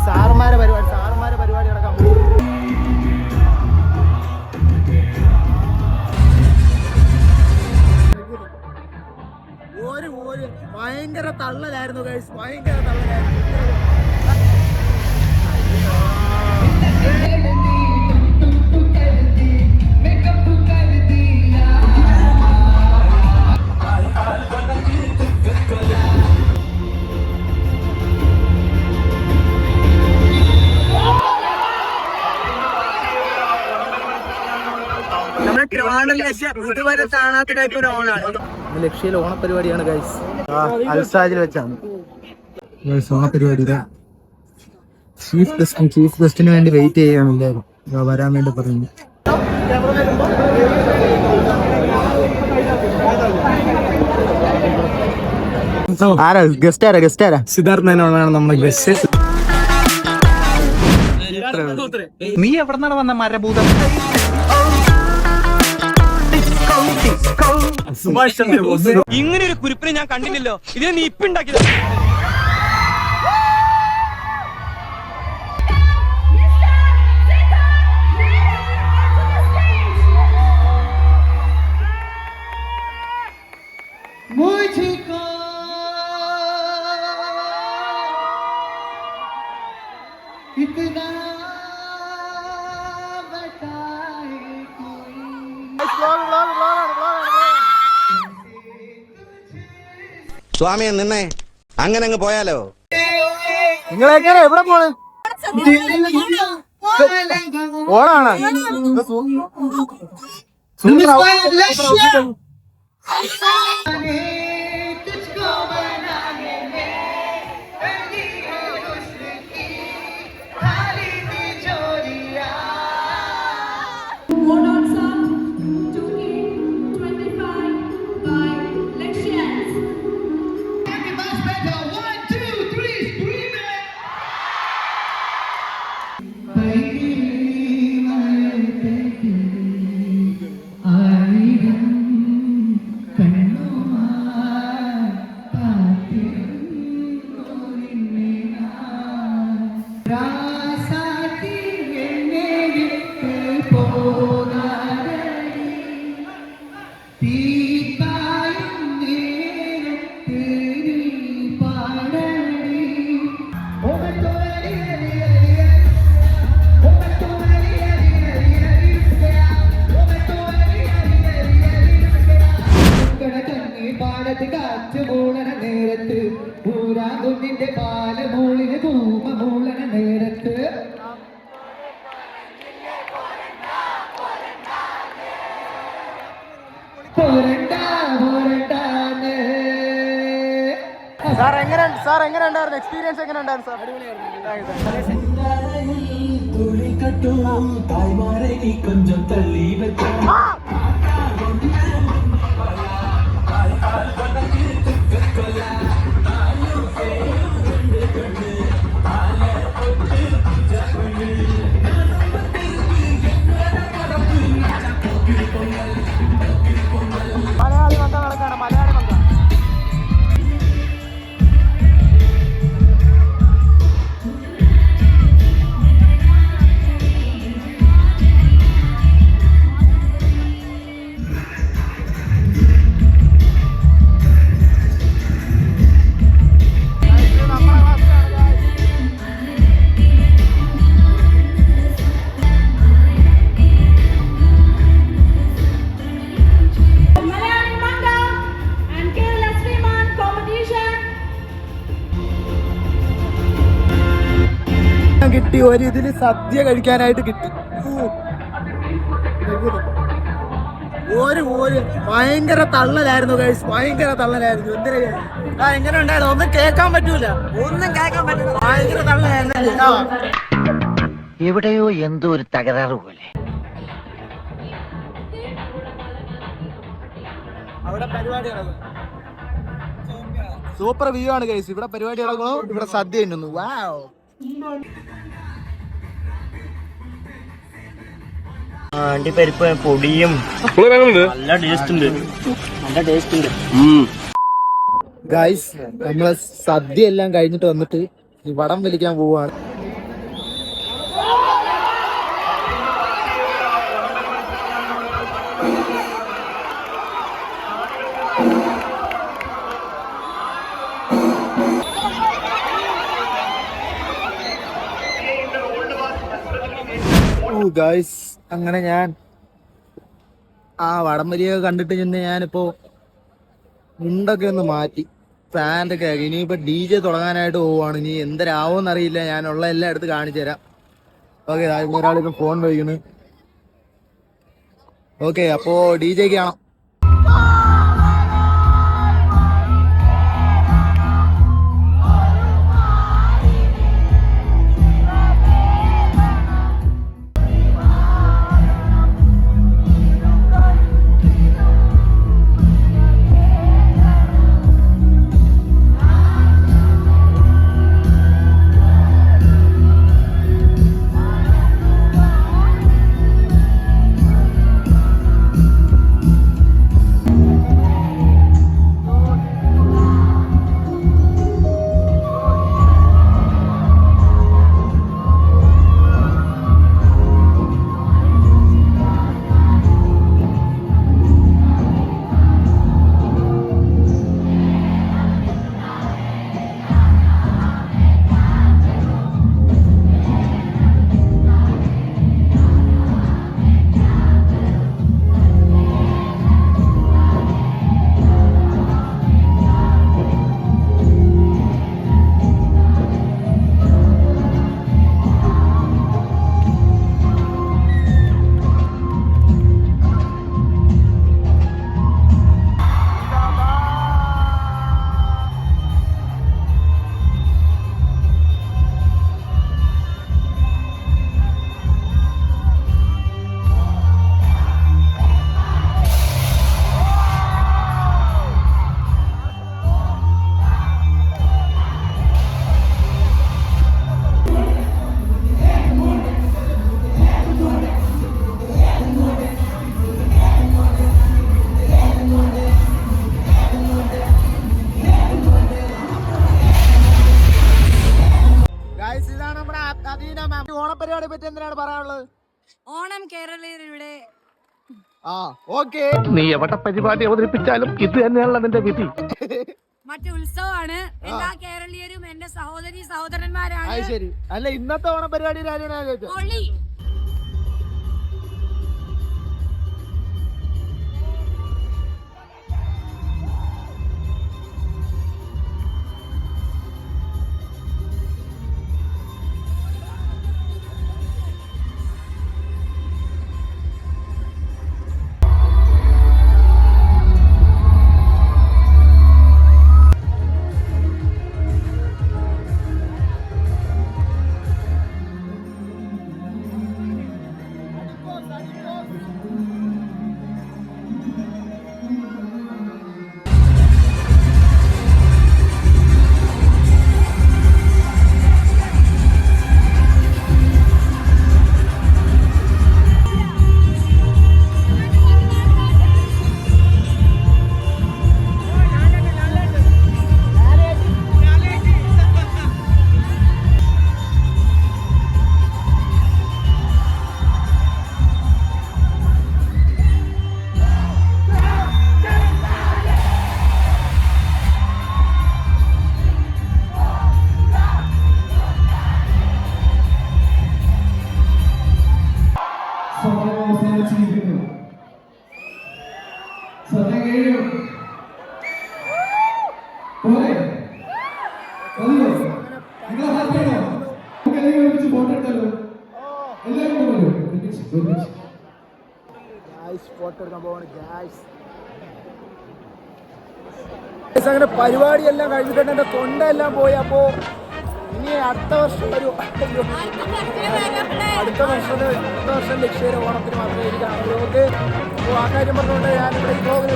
സാറന്മാരെ പരിപാടി നടക്കാൻ ഭയങ്കര തള്ളലായിരുന്നു ഗൈസ്, ഭയങ്കര തള്ളലായിരുന്നു. ഇതുവരെ കാണാത്ത ടൈപ്പ് ഒരു ഓണാണ്. ലക്ഷ്യയിൽ ഓണപരിപാടിയാണ് ഗൈസ്, അൽസാജിൽ വെച്ചാണ് ഓണപരിപാടി. ചീഫ് ഗസ്റ്റിന് വേണ്ടി വെയിറ്റ് ചെയ്യാണ് എല്ലാവരും, വരാൻ വേണ്ടി പറഞ്ഞു. ആരാ ഗസ്റ്റ് ആരാ? സിദ്ധാർത്ഥ് മേനോനാണ് നമ്മുടെ ഗസ്റ്റ്. നീ എവിടെ നിന്നാണ് വന്ന മരഭൂതം? ഇങ്ങനെ ഒരു കുരിപ്പിനെ ഞാൻ കണ്ടില്ലല്ലോ. ഇതിനെ നീ ഇപ്പിണ്ടാക്കിയത്. സ്വാമിയെ നിന്നെ അങ്ങനെ അങ്ങ് പോയാലോ? നിങ്ങളെങ്ങനെ എവിടെ പോണ്? ഓണാണ്. നേരത്ത് പൂരാകുന്നിന്റെ പാലമൂളിന് തൂമ മൂളന നേരത്ത് സാർ എങ്ങനെ ഉണ്ടായിരുന്നു? എക്സ്പീരിയൻസ് എങ്ങനെ ഉണ്ടായിരുന്നു സാർ? കൊഞ്ചം തള്ളി വെച്ച മലയാളി മങ്ക നടക്കാണ്, മലയാളി മങ്ക. കിട്ടി, ഒരു ഇതില് സദ്യ കഴിക്കാനായിട്ട് കിട്ടി. ഭയങ്കര തള്ളലായിരുന്നു ഗൈസ്, ഭയങ്കര തള്ളലായിരുന്നു. എങ്ങനെ ഉണ്ടായിരുന്നു? ഒന്നും കേൾക്കാൻ പറ്റൂല, ഒന്നും കേൾക്കാൻ പറ്റില്ല. ഭയങ്കര തള്ളലായിരുന്നു. എവിടെയോ എന്തോ ഒരു തകരാറ് പോലെ. അവിടെ പരിപാടി നടക്കുന്നു, സൂപ്പർ വ്യൂ ആണ് ഗൈസ്. ഇവിടെ പരിപാടി നടക്കുന്നു, ഇവിടെ സദ്യ ഉണ്ടെന്നു. വാവ്, അണ്ടിപ്പരിപ്പ് പൊടിയും നല്ല ടേസ്റ്റ് ഉണ്ട്, നല്ല ടേസ്റ്റ് ഉണ്ട് ഗൈസ്. നമ്മളെ സദ്യ എല്ലാം കഴിഞ്ഞിട്ട് വന്നിട്ട് ഈ വടം വലിക്കാൻ പോവാണ്. ഗായ്സ്, അങ്ങനെ ഞാൻ ആ വടംവലിയൊക്കെ കണ്ടിട്ട് ഞാനിപ്പോ മുണ്ടൊക്കെ ഒന്ന് മാറ്റി പാൻ്റൊക്കെ ആക്കി. ഇനിയിപ്പോ DJ തുടങ്ങാനായിട്ട് പോവാണ്. ഇനി എന്തരാവോന്ന് അറിയില്ല. ഞാനുള്ള എല്ലാം എടുത്ത് കാണിച്ചു തരാം. ഓക്കെ, ഒരാളിപ്പോ ഫോൺ വയ്ക്കുന്നു. ഓക്കെ, അപ്പോ DJ കാണാം. ഓണപരിപാടിയെ പറ്റി എന്തിനാണ് പറയാനുള്ളത്? ഓണം കേരളീയരുടെ നീ എവിടെ പരിപാടി അവതരിപ്പിച്ചാലും ഇത് തന്നെയാണല്ലോ നിന്റെ വിധി. മറ്റു ഉത്സവമാണ്. എല്ലാ കേരളീയരും എന്റെ സഹോദരി സഹോദരന്മാരാണ്. ശരി, അല്ല ഇന്നത്തെ ഓണപരിപാടി ഹോളി അങ്ങനെ പരിപാടിയെല്ലാം കഴിഞ്ഞിട്ട് എന്റെ തൊണ്ടെല്ലാം പോയി. അപ്പോ ഇനി അടുത്ത വർഷം ഒരു അടുത്ത വർഷം ലക്ഷ്യം ഓണത്തിന് മാത്രമേ എനിക്ക് ആ കാര്യം പറഞ്ഞുകൊണ്ട് ഞാൻ ഇവിടെ ഈ ബ്ലോഗ്